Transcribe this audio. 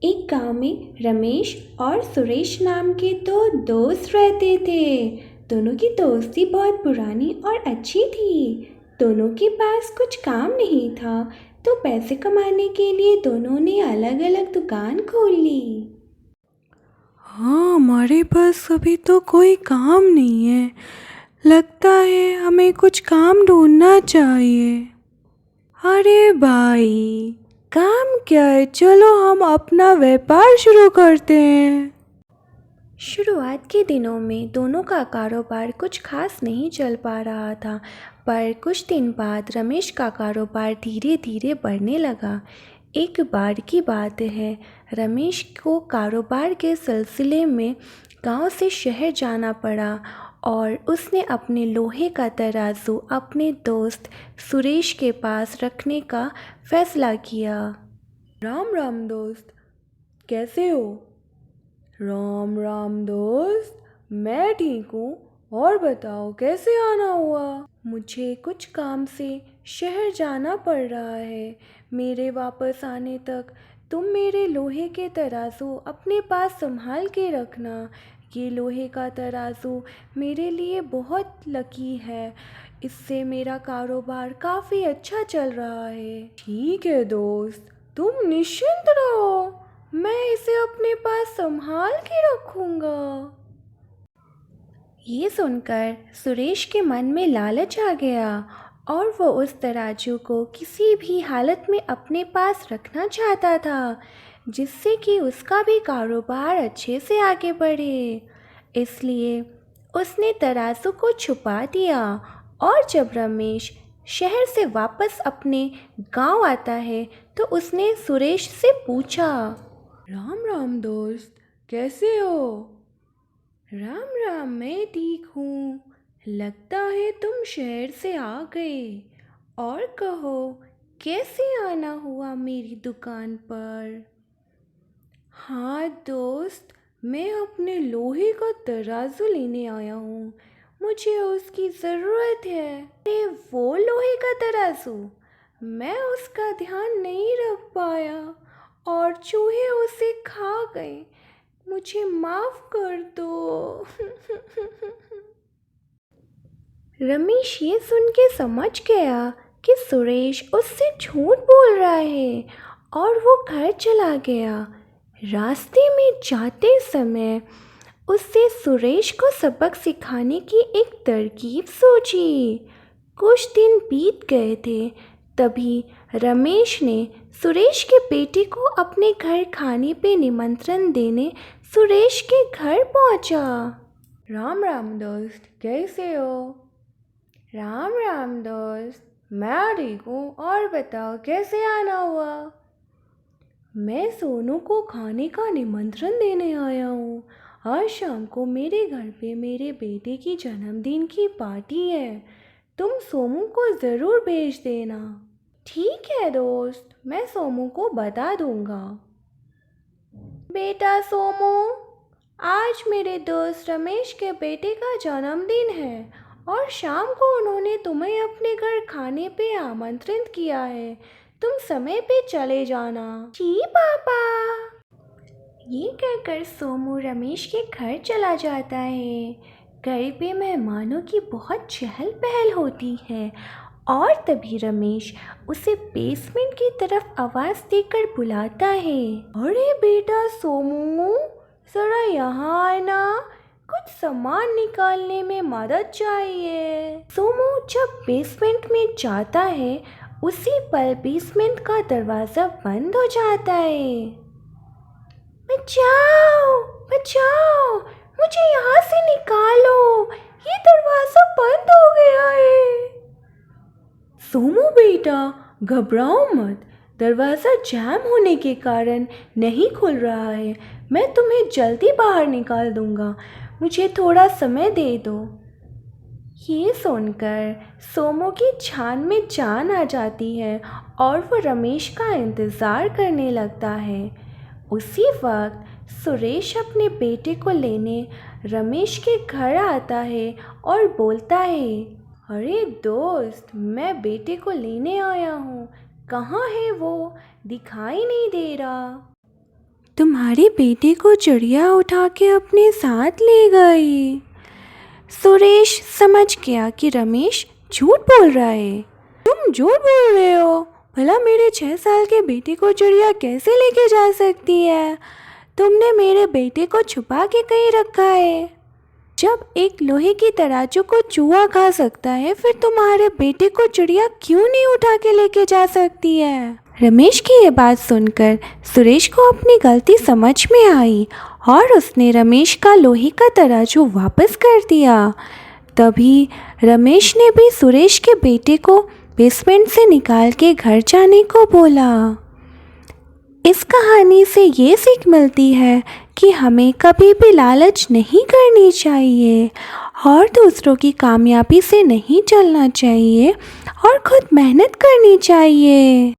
एक गांव में रमेश और सुरेश नाम के दो दोस्त रहते थे। दोनों की दोस्ती बहुत पुरानी और अच्छी थी। दोनों के पास कुछ काम नहीं था, तो पैसे कमाने के लिए दोनों ने अलग अलग दुकान खोल ली। हाँ, हमारे पास अभी तो कोई काम नहीं है। लगता है हमें कुछ काम ढूंढना चाहिए। अरे भाई, काम क्या है? चलो हम अपना व्यापार शुरू करते हैं। शुरुआत के दिनों में दोनों का कारोबार कुछ खास नहीं चल पा रहा था, पर कुछ दिन बाद रमेश का कारोबार धीरे धीरे बढ़ने लगा। एक बार की बात है, रमेश को कारोबार के सिलसिले में गांव से शहर जाना पड़ा और उसने अपने लोहे का तराजू अपने दोस्त सुरेश के पास रखने का फैसला किया। राम राम दोस्त, कैसे हो? राम राम दोस्त, मैं ठीक हूँ। और बताओ, कैसे आना हुआ? मुझे कुछ काम से शहर जाना पड़ रहा है। मेरे वापस आने तक तुम मेरे लोहे के तराजू अपने पास संभाल के रखना। ये लोहे का तराजू मेरे लिए बहुत लकी है। इससे मेरा कारोबार काफ़ी अच्छा चल रहा है। ठीक है दोस्त, तुम निश्चिंत रहो, मैं इसे अपने पास संभाल के रखूंगा। ये सुनकर सुरेश के मन में लालच आ गया और वो उस तराजू को किसी भी हालत में अपने पास रखना चाहता था, जिससे कि उसका भी कारोबार अच्छे से आगे बढ़े। इसलिए उसने तराजू को छुपा दिया और जब रमेश शहर से वापस अपने गांव आता है तो उसने सुरेश से पूछा। राम राम दोस्त, कैसे हो? राम राम, मैं ठीक हूँ। लगता है तुम शहर से आ गए। और कहो, कैसे आना हुआ मेरी दुकान पर? हाँ दोस्त, मैं अपने लोहे का तराजू लेने आया हूँ। मुझे उसकी ज़रूरत है। अरे वो लोहे का तराजू, मैं उसका ध्यान नहीं रख पाया और चूहे उसे खा गए। मुझे माफ़ कर दो। रमेश ये सुन के समझ गया कि सुरेश उससे झूठ बोल रहा है और वो घर चला गया। रास्ते में जाते समय उससे सुरेश को सबक सिखाने की एक तरकीब सोची। कुछ दिन बीत गए थे, तभी रमेश ने सुरेश के बेटे को अपने घर खाने पे निमंत्रण देने सुरेश के घर पहुंचा। राम राम दोस्त, कैसे हो? राम राम दोस्त, मैं ठीक हूँ। और बताओ, कैसे आना हुआ? मैं सोनू को खाने का निमंत्रण देने आया हूँ। आज शाम को मेरे घर पे मेरे बेटे की जन्मदिन की पार्टी है। तुम सोमू को ज़रूर भेज देना। ठीक है दोस्त, मैं सोमू को बता दूंगा। बेटा सोमू, आज मेरे दोस्त रमेश के बेटे का जन्मदिन है और शाम को उन्होंने तुम्हें अपने घर खाने पे आमंत्रित किया है। तुम समय पे चले जाना। जी पापा। ये कहकर सोमू रमेश के घर चला जाता है। घर पे मेहमानों की बहुत चहल पहल होती है और तभी रमेश उसे बेसमेंट की तरफ आवाज़ देकर बुलाता है। अरे बेटा सोमू, ज़रा यहाँ आना, कुछ सामान निकालने में मदद चाहिए। सोमू जब बेसमेंट में जाता है, उसी पल बेसमेंट का दरवाज़ा बंद हो जाता है। बचाओ बचाओ, मुझे यहाँ से निकालो, ये दरवाज़ा बंद हो गया है। सोमू बेटा, घबराओ मत, दरवाज़ा जैम होने के कारण नहीं खुल रहा है। मैं तुम्हें जल्दी बाहर निकाल दूंगा, मुझे थोड़ा समय दे दो। ये सुनकर सोमू की जान में जान आ जाती है और वो रमेश का इंतज़ार करने लगता है। उसी वक्त सुरेश अपने बेटे को लेने रमेश के घर आता है और बोलता है। अरे दोस्त, मैं बेटे को लेने आया हूँ। कहाँ है वो? दिखाई नहीं दे रहा। तुम्हारे बेटे को चिड़िया उठा के अपने साथ ले गई। सुरेश समझ गया कि रमेश झूठ बोल रहा है। तुम झूठ बोल रहे हो? भला मेरे 6 साल के बेटे को चिड़िया कैसे लेके जा सकती है? तुमने मेरे बेटे को छुपा के कहीं रखा है। जब एक लोहे की तराजू को चूहा खा सकता है, फिर तुम्हारे बेटे को चिड़िया क्यों नहीं उठा के लेके जा सकती है? रमेश की ये बात सुनकर सुरेश को अपनी गलती समझ में आई और उसने रमेश का लोहे का तराजू वापस कर दिया। तभी रमेश ने भी सुरेश के बेटे को बेसमेंट से निकाल के घर जाने को बोला। इस कहानी से ये सीख मिलती है कि हमें कभी भी लालच नहीं करनी चाहिए और दूसरों की कामयाबी से नहीं चलना चाहिए और खुद मेहनत करनी चाहिए।